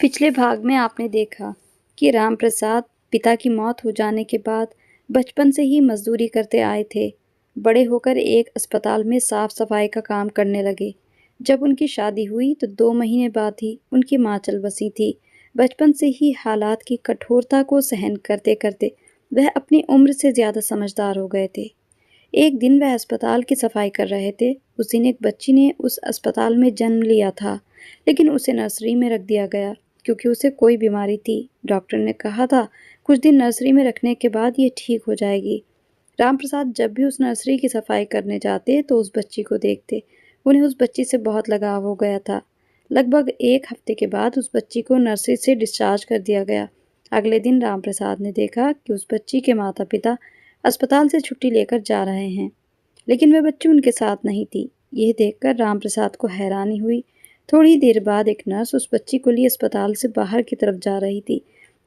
पिछले भाग में आपने देखा कि रामप्रसाद पिता की मौत हो जाने के बाद बचपन से ही मजदूरी करते आए थे। बड़े होकर एक अस्पताल में साफ सफाई का काम करने लगे। जब उनकी शादी हुई तो 2 महीने बाद ही उनकी माँ चल बसी थी। बचपन से ही हालात की कठोरता को सहन करते करते वह अपनी उम्र से ज़्यादा समझदार हो गए थे। एक दिन वह अस्पताल की सफाई कर रहे थे। उस दिन एक बच्ची ने उस अस्पताल में जन्म लिया था, लेकिन उसे नर्सरी में रख दिया गया क्योंकि उसे कोई बीमारी थी। डॉक्टर ने कहा था कुछ दिन नर्सरी में रखने के बाद ये ठीक हो जाएगी। रामप्रसाद जब भी उस नर्सरी की सफाई करने जाते तो उस बच्ची को देखते। उन्हें उस बच्ची से बहुत लगाव हो गया था। लगभग एक हफ्ते के बाद उस बच्ची को नर्सरी से डिस्चार्ज कर दिया गया। अगले दिन रामप्रसाद ने देखा कि उस बच्ची के माता पिता अस्पताल से छुट्टी लेकर जा रहे हैं, लेकिन वह बच्ची उनके साथ नहीं थी। यह देखकर रामप्रसाद को हैरानी हुई। थोड़ी देर बाद एक नर्स उस बच्ची को लिए अस्पताल से बाहर की तरफ जा रही थी।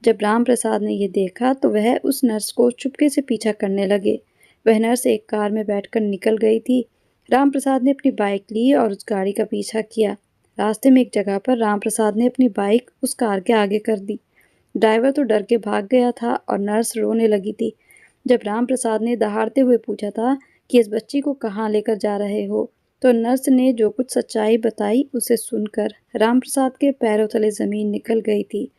जब रामप्रसाद ने यह देखा तो वह उस नर्स को चुपके से पीछा करने लगे। वह नर्स एक कार में बैठकर निकल गई थी। रामप्रसाद ने अपनी बाइक ली और उस गाड़ी का पीछा किया। रास्ते में एक जगह पर रामप्रसाद ने अपनी बाइक उस कार के आगे कर दी। ड्राइवर तो डर के भाग गया था और नर्स रोने लगी थी। जब रामप्रसाद ने दहाड़ते हुए पूछा था कि इस बच्ची को कहाँ लेकर जा रहे हो, तो नर्स ने जो कुछ सच्चाई बताई उसे सुनकर रामप्रसाद के पैरों तले ज़मीन निकल गई थी।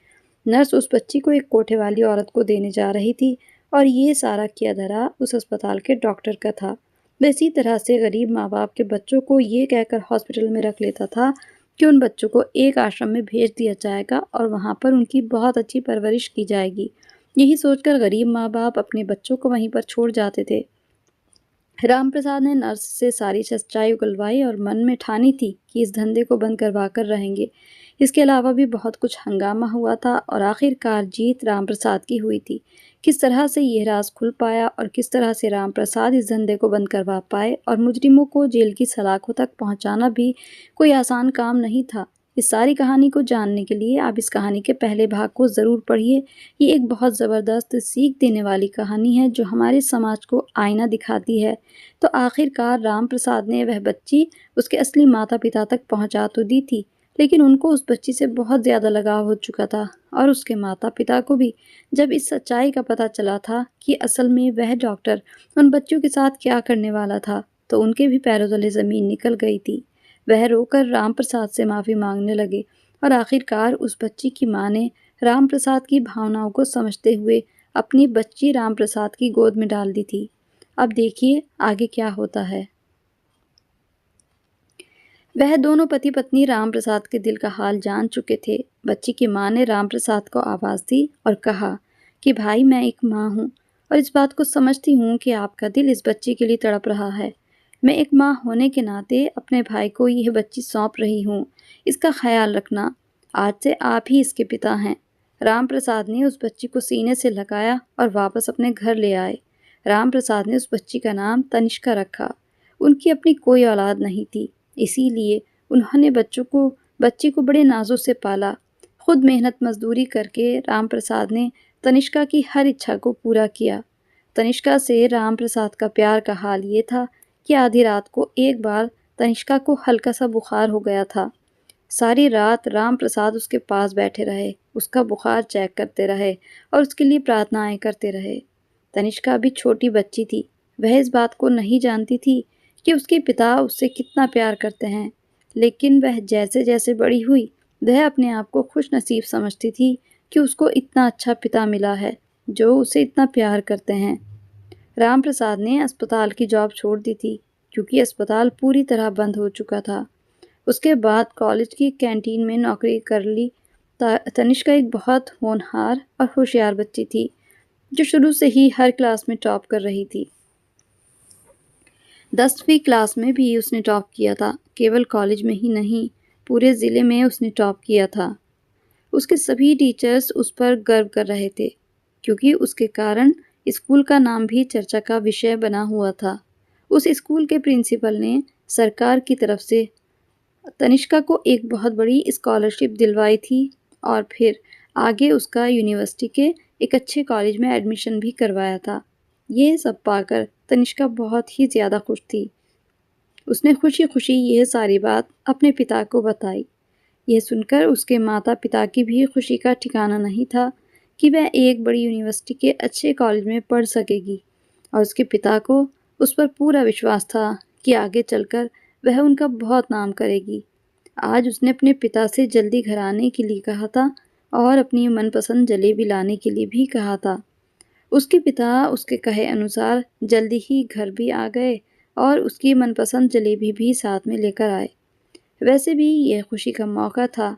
नर्स उस बच्ची को एक कोठे वाली औरत को देने जा रही थी और ये सारा किया धरा उस अस्पताल के डॉक्टर का था। वह इसी तरह से गरीब माँ बाप के बच्चों को ये कहकर हॉस्पिटल में रख लेता था कि उन बच्चों को एक आश्रम में भेज दिया जाएगा और वहाँ पर उनकी बहुत अच्छी परवरिश की जाएगी। यही सोचकर गरीब माँ बाप अपने बच्चों को वहीं पर छोड़ जाते थे। रामप्रसाद ने नर्स से सारी सच्चाई उगलवाई और मन में ठानी थी कि इस धंधे को बंद करवा कर रहेंगे। इसके अलावा भी बहुत कुछ हंगामा हुआ था और आखिरकार जीत रामप्रसाद की हुई थी। किस तरह से यह राज खुल पाया और किस तरह से रामप्रसाद इस धंधे को बंद करवा पाए और मुजरिमों को जेल की सलाखों तक पहुंचाना भी कोई आसान काम नहीं था। इस सारी कहानी को जानने के लिए आप इस कहानी के पहले भाग को ज़रूर पढ़िए। ये एक बहुत ज़बरदस्त सीख देने वाली कहानी है जो हमारे समाज को आईना दिखाती है। तो आखिरकार रामप्रसाद ने वह बच्ची उसके असली माता पिता तक पहुंचा तो दी थी, लेकिन उनको उस बच्ची से बहुत ज़्यादा लगाव हो चुका था और उसके माता पिता को भी। जब इस सच्चाई का पता चला था कि असल में वह डॉक्टर उन बच्चों के साथ क्या करने वाला था, तो उनके भी पैरों तले ज़मीन निकल गई थी। वह रोकर रामप्रसाद से माफ़ी मांगने लगे और आखिरकार उस बच्ची की माँ ने रामप्रसाद की भावनाओं को समझते हुए अपनी बच्ची रामप्रसाद की गोद में डाल दी थी। अब देखिए आगे क्या होता है। वह दोनों पति पत्नी रामप्रसाद के दिल का हाल जान चुके थे। बच्ची की माँ ने रामप्रसाद को आवाज़ दी और कहा कि भाई, मैं एक माँ हूँ और इस बात को समझती हूँ कि आपका दिल इस बच्ची के लिए तड़प रहा है। मैं एक माँ होने के नाते अपने भाई को यह बच्ची सौंप रही हूँ। इसका ख्याल रखना। आज से आप ही इसके पिता हैं। रामप्रसाद ने उस बच्ची को सीने से लगाया और वापस अपने घर ले आए। रामप्रसाद ने उस बच्ची का नाम तनिष्का रखा। उनकी अपनी कोई औलाद नहीं थी, इसीलिए उन्होंने बच्ची को बड़े नाज़ों से पाला। खुद मेहनत मजदूरी करके रामप्रसाद ने तनिष्का की हर इच्छा को पूरा किया। तनिष्का से रामप्रसाद का प्यार का हाल ये था कि आधी रात को एक बार तनिष्का को हल्का सा बुखार हो गया था। सारी रात रामप्रसाद उसके पास बैठे रहे, उसका बुखार चेक करते रहे और उसके लिए प्रार्थनाएं करते रहे। तनिष्का अभी छोटी बच्ची थी। वह इस बात को नहीं जानती थी कि उसके पिता उससे कितना प्यार करते हैं, लेकिन वह जैसे जैसे बड़ी हुई वह अपने आप को खुश नसीब समझती थी कि उसको इतना अच्छा पिता मिला है जो उसे इतना प्यार करते हैं। रामप्रसाद ने अस्पताल की जॉब छोड़ दी थी क्योंकि अस्पताल पूरी तरह बंद हो चुका था। उसके बाद कॉलेज की कैंटीन में नौकरी कर ली। तनिष्का एक बहुत होनहार और होशियार बच्ची थी जो शुरू से ही हर क्लास में टॉप कर रही थी। 10वीं क्लास में भी उसने टॉप किया था। केवल कॉलेज में ही नहीं, पूरे ज़िले में उसने टॉप किया था। उसके सभी टीचर्स उस पर गर्व कर रहे थे क्योंकि उसके कारण स्कूल का नाम भी चर्चा का विषय बना हुआ था। उस स्कूल के प्रिंसिपल ने सरकार की तरफ से तनिष्का को एक बहुत बड़ी स्कॉलरशिप दिलवाई थी और फिर आगे उसका यूनिवर्सिटी के एक अच्छे कॉलेज में एडमिशन भी करवाया था। ये सब पाकर तनिष्का बहुत ही ज़्यादा खुश थी। उसने खुशी खुशी यह सारी बात अपने पिता को बताई। यह सुनकर उसके माता-पिता की भी खुशी का ठिकाना नहीं था कि वह एक बड़ी यूनिवर्सिटी के अच्छे कॉलेज में पढ़ सकेगी और उसके पिता को उस पर पूरा विश्वास था कि आगे चलकर वह उनका बहुत नाम करेगी। आज उसने अपने पिता से जल्दी घर आने के लिए कहा था और अपनी मनपसंद जलेबी लाने के लिए भी कहा था। उसके पिता उसके कहे अनुसार जल्दी ही घर भी आ गए और उसकी मनपसंद जलेबी भी साथ में लेकर आए। वैसे भी यह खुशी का मौका था।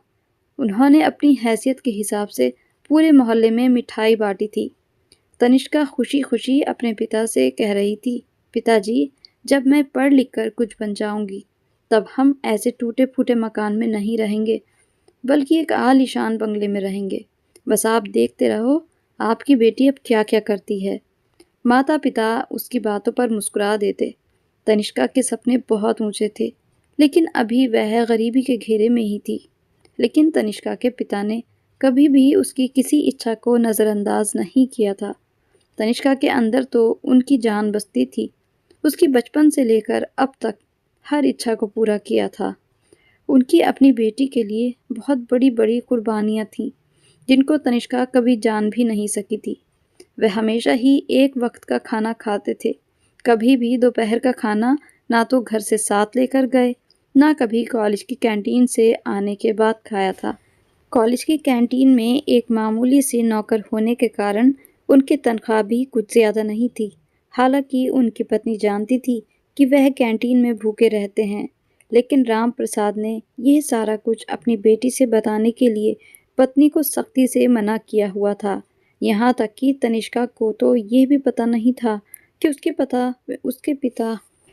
उन्होंने अपनी हैसियत के हिसाब से पूरे मोहल्ले में मिठाई बांटी थी। तनिष्का खुशी-खुशी अपने पिता से कह रही थी, पिताजी, जब मैं पढ़ लिख कर कुछ बन जाऊंगी, तब हम ऐसे टूटे-फूटे मकान में नहीं रहेंगे, बल्कि एक आलीशान बंगले में रहेंगे। बस आप देखते रहो, आपकी बेटी अब क्या-क्या करती है। माता-पिता उसकी बातों पर मुस्कुरा देते। तनिष्का के सपने बहुत ऊंचे थे, लेकिन अभी वह गरीबी के घेरे में ही थी। लेकिन तनिष्का के पिता ने कभी भी उसकी किसी इच्छा को नज़रअंदाज नहीं किया था। तनिष्का के अंदर तो उनकी जान बसती थी। उसकी बचपन से लेकर अब तक हर इच्छा को पूरा किया था। उनकी अपनी बेटी के लिए बहुत बड़ी-बड़ी कुर्बानियाँ थीं, जिनको तनिष्का कभी जान भी नहीं सकी थी। वह हमेशा ही एक वक्त का खाना खाते थे। कभी भी दोपहर का खाना ना तो घर से साथ लेकर गए, ना कभी कॉलेज की कैंटीन से आने के बाद खाया था। कॉलेज की कैंटीन में एक मामूली से नौकर होने के कारण उनकी तनख्वाह भी कुछ ज़्यादा नहीं थी। हालांकि उनकी पत्नी जानती थी कि वह कैंटीन में भूखे रहते हैं, लेकिन राम प्रसाद ने यह सारा कुछ अपनी बेटी से बताने के लिए पत्नी को सख्ती से मना किया हुआ था। यहाँ तक कि तनिष्का को तो ये भी पता नहीं था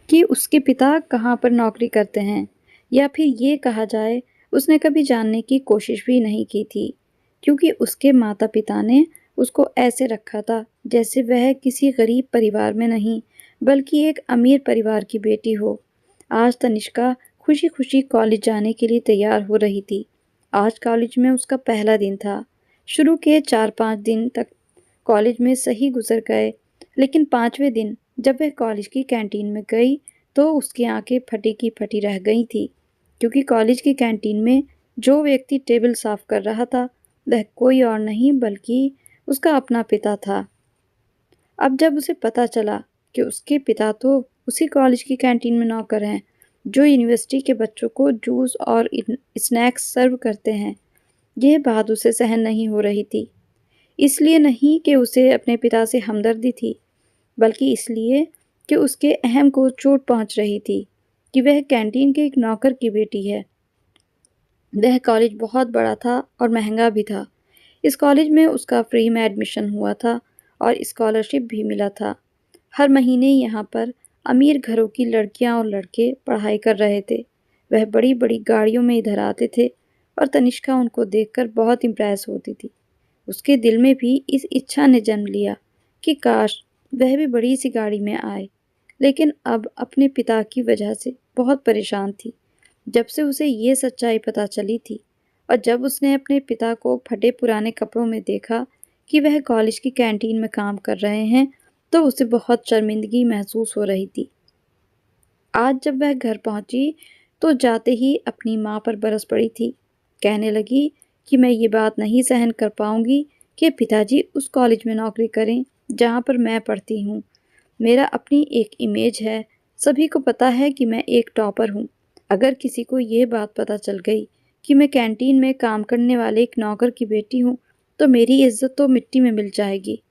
कि उसके पिता कहाँ पर नौकरी करते हैं, या फिर ये कहा जाए उसने कभी जानने की कोशिश भी नहीं की थी, क्योंकि उसके माता-पिता ने उसको ऐसे रखा था जैसे वह किसी गरीब परिवार में नहीं, बल्कि एक अमीर परिवार की बेटी हो। आज तनिष्का खुशी-खुशी कॉलेज जाने के लिए तैयार हो रही थी। आज कॉलेज में उसका पहला दिन था। शुरू के 4-5 दिन तक कॉलेज में सही गुजर गए, लेकिन 5वें दिन जब वह कॉलेज की कैंटीन में गई, तो उसकी आंखें फटी की फटी रह गई थी, क्योंकि कॉलेज की कैंटीन में जो व्यक्ति टेबल साफ कर रहा था, वह कोई और नहीं बल्कि उसका अपना पिता था। अब जब उसे पता चला कि उसके पिता तो उसी कॉलेज की कैंटीन में नौकर हैं, जो यूनिवर्सिटी के बच्चों को जूस और स्नैक्स सर्व करते हैं, यह बात उसे सहन नहीं हो रही थी। इसलिए नहीं कि उसे अपने पिता से हमदर्दी थी, बल्कि इसलिए कि उसके अहम को चोट पहुंच रही थी कि वह कैंटीन के एक नौकर की बेटी है। वह कॉलेज बहुत बड़ा था और महंगा भी था। इस कॉलेज में उसका फ्री में एडमिशन हुआ था और स्कॉलरशिप भी मिला था। हर महीने यहाँ पर अमीर घरों की लड़कियाँ और लड़के पढ़ाई कर रहे थे। वह बड़ी-बड़ी गाड़ियों में इधर आते थे और तनिष्का उनको देखकर बहुत इम्प्रेस होती थी। उसके दिल में भी इस इच्छा ने जन्म लिया कि काश वह भी बड़ी सी गाड़ी में आए, लेकिन अब अपने पिता की वजह से बहुत परेशान थी। जब से उसे ये सच्चाई पता चली थी और जब उसने अपने पिता को फटे पुराने कपड़ों में देखा कि वह कॉलेज की कैंटीन में काम कर रहे हैं, तो उसे बहुत शर्मिंदगी महसूस हो रही थी। आज जब वह घर पहुंची, तो जाते ही अपनी माँ पर बरस पड़ी थी। कहने लगी कि मैं ये बात नहीं सहन कर पाऊंगी कि पिताजी उस कॉलेज में नौकरी करें जहाँ पर मैं पढ़ती हूँ। मेरा अपनी एक इमेज है, सभी को पता है कि मैं एक टॉपर हूँ। अगर किसी को ये बात पता चल गई कि मैं कैंटीन में काम करने वाले एक नौकर की बेटी हूँ, तो मेरी इज्जत तो मिट्टी में मिल जाएगी।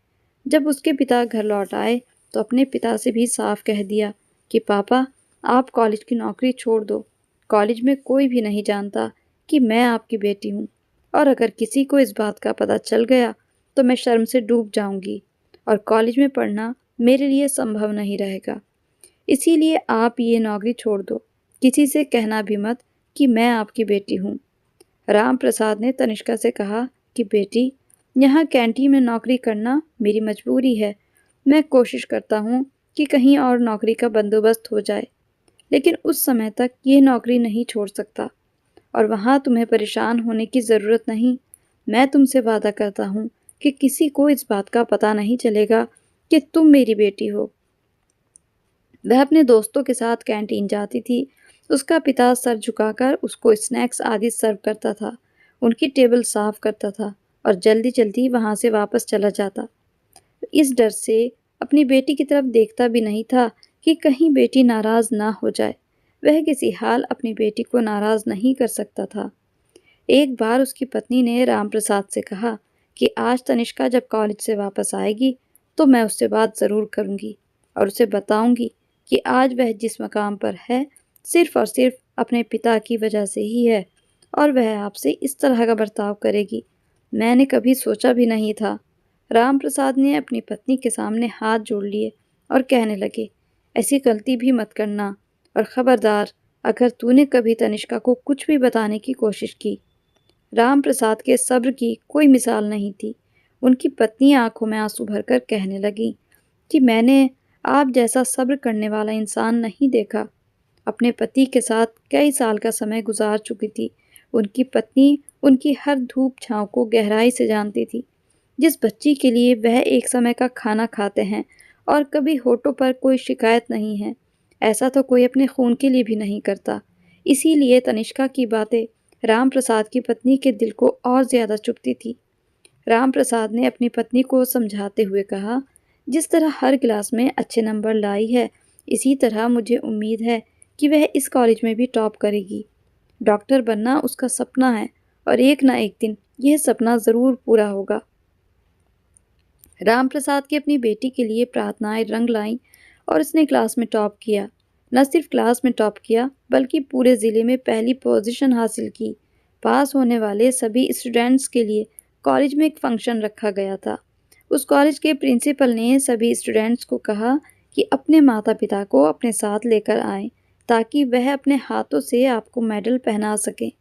जब उसके पिता घर लौट आए, तो अपने पिता से भी साफ कह दिया कि पापा, आप कॉलेज की नौकरी छोड़ दो। कॉलेज में कोई भी नहीं जानता कि मैं आपकी बेटी हूँ, और अगर किसी को इस बात का पता चल गया, तो मैं शर्म से डूब जाऊंगी और कॉलेज में पढ़ना मेरे लिए संभव नहीं रहेगा। इसीलिए आप ये नौकरी छोड़ दो। किसी से कहना भी मत कि मैं आपकी बेटी हूँ। राम प्रसाद ने तनिष्का से कहा कि बेटी, यहाँ कैंटीन में नौकरी करना मेरी मजबूरी है। मैं कोशिश करता हूँ कि कहीं और नौकरी का बंदोबस्त हो जाए, लेकिन उस समय तक ये नौकरी नहीं छोड़ सकता और वहाँ तुम्हें परेशान होने की ज़रूरत नहीं। मैं तुमसे वादा करता हूँ कि किसी को इस बात का पता नहीं चलेगा कि तुम मेरी बेटी हो। वह अपने दोस्तों के साथ कैंटीन जाती थी। उसका पिता सर झुकाकर उसको स्नैक्स आदि सर्व करता था, उनकी टेबल साफ करता था और जल्दी-जल्दी वहाँ से वापस चला जाता। इस डर से अपनी बेटी की तरफ देखता भी नहीं था कि कहीं बेटी नाराज़ ना हो जाए। वह किसी हाल अपनी बेटी को नाराज़ नहीं कर सकता था। एक बार उसकी पत्नी ने रामप्रसाद से कहा कि आज तनिष्का जब कॉलेज से वापस आएगी तो मैं उससे बात ज़रूर करूँगी और उसे बताऊँगी कि आज वह जिस मकाम पर है सिर्फ़ और सिर्फ़ अपने पिता की वजह से ही है और वह आपसे इस तरह का बर्ताव करेगी। मैंने कभी सोचा भी नहीं था। रामप्रसाद ने अपनी पत्नी के सामने हाथ जोड़ लिए और कहने लगे, ऐसी गलती भी मत करना और ख़बरदार अगर तूने कभी तनिष्का को कुछ भी बताने की कोशिश की। रामप्रसाद के सब्र की कोई मिसाल नहीं थी। उनकी पत्नी आंखों में आंसू भरकर कहने लगी कि मैंने आप जैसा सब्र करने वाला इंसान नहीं देखा। अपने पति के साथ कई साल का समय गुजार चुकी थी। उनकी पत्नी उनकी हर धूप छाँव को गहराई से जानती थी। जिस बच्ची के लिए वह एक समय का खाना खाते हैं और कभी होठों पर कोई शिकायत नहीं है, ऐसा तो कोई अपने खून के लिए भी नहीं करता। इसीलिए तनिष्का की बातें रामप्रसाद की पत्नी के दिल को और ज़्यादा चुभती थी। रामप्रसाद ने अपनी पत्नी को समझाते हुए कहा, जिस तरह हर क्लास में अच्छे नंबर लाई है, इसी तरह मुझे उम्मीद है कि वह इस कॉलेज में भी टॉप करेगी। डॉक्टर बनना उसका सपना है और एक ना एक दिन यह सपना ज़रूर पूरा होगा। रामप्रसाद की अपनी बेटी के लिए प्रार्थनाएं रंग लाईं और उसने क्लास में टॉप किया। न सिर्फ क्लास में टॉप किया बल्कि पूरे ज़िले में पहली पोजीशन हासिल की। पास होने वाले सभी स्टूडेंट्स के लिए कॉलेज में एक फंक्शन रखा गया था। उस कॉलेज के प्रिंसिपल ने सभी स्टूडेंट्स को कहा कि अपने माता पिता को अपने साथ लेकर आएं ताकि वह अपने हाथों से आपको मेडल पहना सकें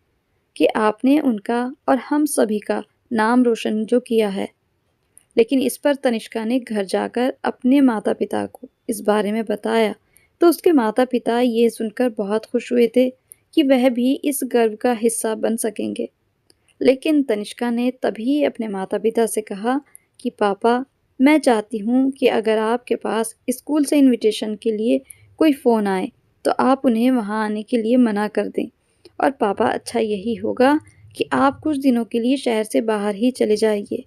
कि आपने उनका और हम सभी का नाम रोशन जो किया है। लेकिन इस पर तनिष्का ने घर जाकर अपने माता-पिता को इस बारे में बताया, तो उसके माता-पिता ये सुनकर बहुत खुश हुए थे कि वह भी इस गर्व का हिस्सा बन सकेंगे। लेकिन तनिष्का ने तभी अपने माता-पिता से कहा कि पापा, मैं चाहती हूँ कि अगर आपके पास स्कूल से इनविटेशन के लिए कोई फ़ोन आए, तो आप उन्हें वहाँ आने के लिए मना कर दें। और पापा, अच्छा यही होगा कि आप कुछ दिनों के लिए शहर से बाहर ही चले जाइए।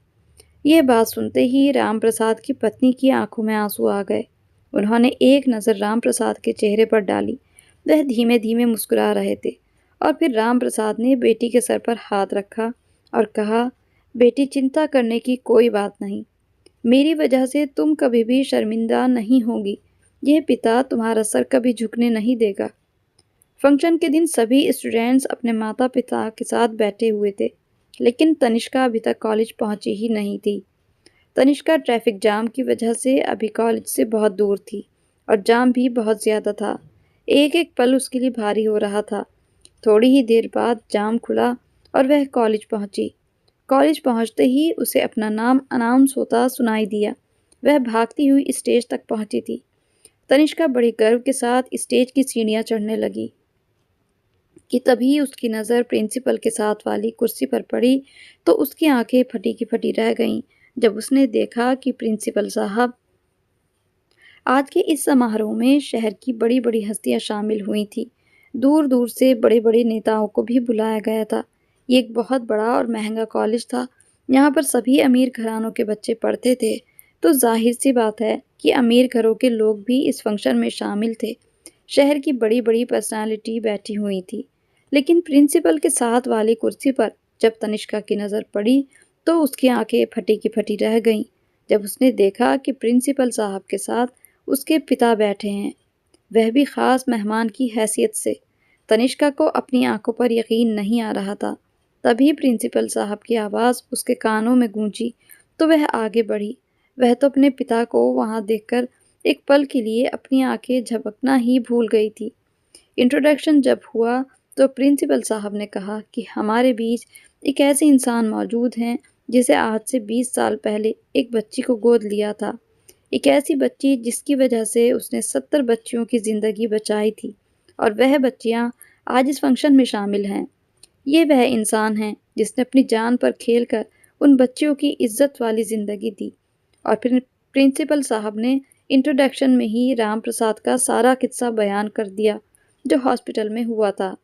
यह बात सुनते ही रामप्रसाद की पत्नी की आंखों में आंसू आ गए। उन्होंने एक नज़र रामप्रसाद के चेहरे पर डाली। वह धीमे-धीमे मुस्कुरा रहे थे और फिर रामप्रसाद ने बेटी के सर पर हाथ रखा और कहा, बेटी, चिंता करने की कोई बात नहीं। मेरी वजह से तुम कभी भी शर्मिंदा नहीं होगी। यह पिता तुम्हारा सर कभी झुकने नहीं देगा। फंक्शन के दिन सभी स्टूडेंट्स अपने माता-पिता के साथ बैठे हुए थे, लेकिन तनिष्का अभी तक कॉलेज पहुंची ही नहीं थी। तनिष्का ट्रैफिक जाम की वजह से अभी कॉलेज से बहुत दूर थी और जाम भी बहुत ज़्यादा था। एक-एक पल उसके लिए भारी हो रहा था। थोड़ी ही देर बाद जाम खुला और वह कॉलेज पहुंची। कॉलेज पहुंचते ही उसे अपना नाम अनाउंस होता सुनाई दिया। वह भागती हुई स्टेज तक पहुंची थी। तनिष्का बड़े गर्व के साथ स्टेज की सीढ़ियां चढ़ने लगी कि तभी उसकी नज़र प्रिंसिपल के साथ वाली कुर्सी पर पड़ी, तो उसकी आंखें फटी की फटी रह गईं जब उसने देखा कि प्रिंसिपल साहब, आज के इस समारोह में शहर की बड़ी-बड़ी हस्तियां शामिल हुई थीं। दूर-दूर से बड़े-बड़े नेताओं को भी बुलाया गया था। ये एक बहुत बड़ा और महंगा कॉलेज था। यहाँ पर सभी अमीर घरानों के बच्चे पढ़ते थे, तो ज़ाहिर-सी बात है कि अमीर घरों के लोग भी इस फंक्शन में शामिल थे। शहर की बड़ी-बड़ी पर्सनालिटी बैठी हुई थी। लेकिन प्रिंसिपल के साथ वाली कुर्सी पर जब तनिष्का की नज़र पड़ी, तो उसकी आंखें फटी की फटी रह गईं जब उसने देखा कि प्रिंसिपल साहब के साथ उसके पिता बैठे हैं, वह भी ख़ास मेहमान की हैसियत से। तनिष्का को अपनी आंखों पर यकीन नहीं आ रहा था। तभी प्रिंसिपल साहब की आवाज़ उसके कानों में गूंजी, तो वह आगे बढ़ी। वह तो अपने पिता को वहाँ देखकर एक पल के लिए अपनी आंखें झपकना ही भूल गई थी। इंट्रोडक्शन जब हुआ तो प्रिंसिपल साहब ने कहा कि हमारे बीच एक ऐसे इंसान मौजूद हैं जिसे आज से 20 साल पहले एक बच्ची को गोद लिया था। एक ऐसी बच्ची जिसकी वजह से उसने 70 बच्चियों की ज़िंदगी बचाई थी और वह बच्चियां आज इस फंक्शन में शामिल हैं। ये वह इंसान है जिसने अपनी जान पर खेलकर उन बच्चियों की इज्जत वाली ज़िंदगी दी। और फिर प्रिंसिपल साहब ने इंट्रोडक्शन में ही राम प्रसाद का सारा किस्सा बयान कर दिया। जो हॉस्पिटल में हुआ था।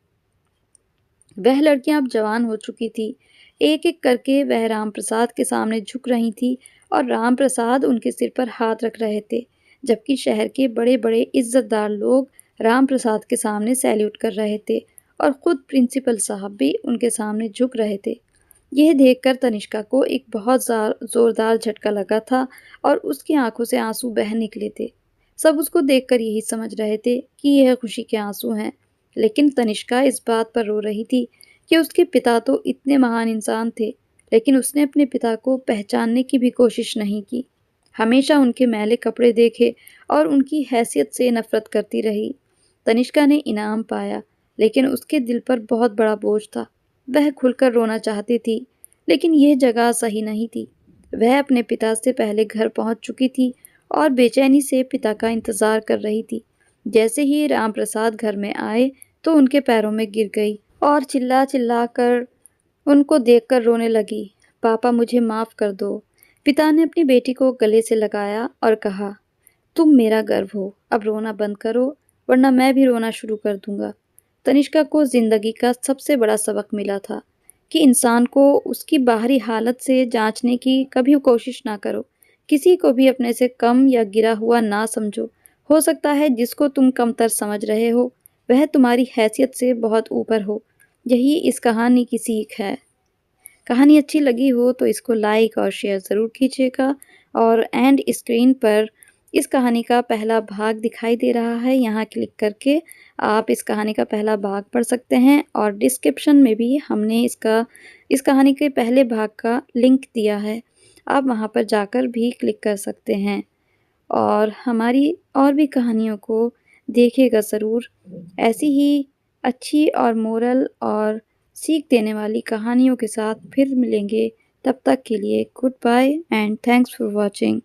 वह लड़कियां अब जवान हो चुकी थी। एक-एक करके वह रामप्रसाद के सामने झुक रही थी और रामप्रसाद उनके सिर पर हाथ रख रहे थे, जबकि शहर के बड़े-बड़े इज़्ज़तदार लोग रामप्रसाद के सामने सैल्यूट कर रहे थे और खुद प्रिंसिपल साहब भी उनके सामने झुक रहे थे। यह देखकर तनिष्का को एक बहुत ज़ोरदार झटका लगा था और उसकी आंखों से आंसू बह निकले थे। सब उसको देखकर यही समझ रहे थे कि यह खुशी के आंसू हैं, लेकिन तनिष्का इस बात पर रो रही थी कि उसके पिता तो इतने महान इंसान थे, लेकिन उसने अपने पिता को पहचानने की भी कोशिश नहीं की। हमेशा उनके मैले कपड़े देखे और उनकी हैसियत से नफरत करती रही। तनिष्का ने इनाम पाया, लेकिन उसके दिल पर बहुत बड़ा बोझ था। वह खुलकर रोना चाहती थी, लेकिन यह जगह सही नहीं थी। वह अपने पिता से पहले घर पहुंच चुकी थी और बेचैनी से पिता का इंतजार कर रही थी। जैसे ही रामप्रसाद घर में आए, तो उनके पैरों में गिर गई और चिल्ला-चिल्ला कर उनको देखकर रोने लगी। पापा, मुझे माफ़ कर दो। पिता ने अपनी बेटी को गले से लगाया और कहा, तुम मेरा गर्व हो, अब रोना बंद करो, वरना मैं भी रोना शुरू कर दूंगा। तनिष्का को जिंदगी का सबसे बड़ा सबक मिला था कि इंसान को उसकी बाहरी हालत से जांचने की कभी कोशिश ना करो। किसी को भी अपने से कम या गिरा हुआ ना समझो। हो सकता है जिसको तुम कमतर समझ रहे हो, वह तुम्हारी हैसियत से बहुत ऊपर हो। यही इस कहानी की सीख है। कहानी अच्छी लगी हो तो इसको लाइक और शेयर ज़रूर कीजिएगा और एंड स्क्रीन पर इस कहानी का पहला भाग दिखाई दे रहा है, यहाँ क्लिक करके आप इस कहानी का पहला भाग पढ़ सकते हैं और डिस्क्रिप्शन में भी हमने इस कहानी के पहले भाग का लिंक दिया है, आप वहाँ पर जाकर भी क्लिक कर सकते हैं और हमारी और भी कहानियों को देखिएगा ज़रूर। ऐसी ही अच्छी और मोरल और सीख देने वाली कहानियों के साथ फिर मिलेंगे। तब तक के लिए goodbye and thanks for watching.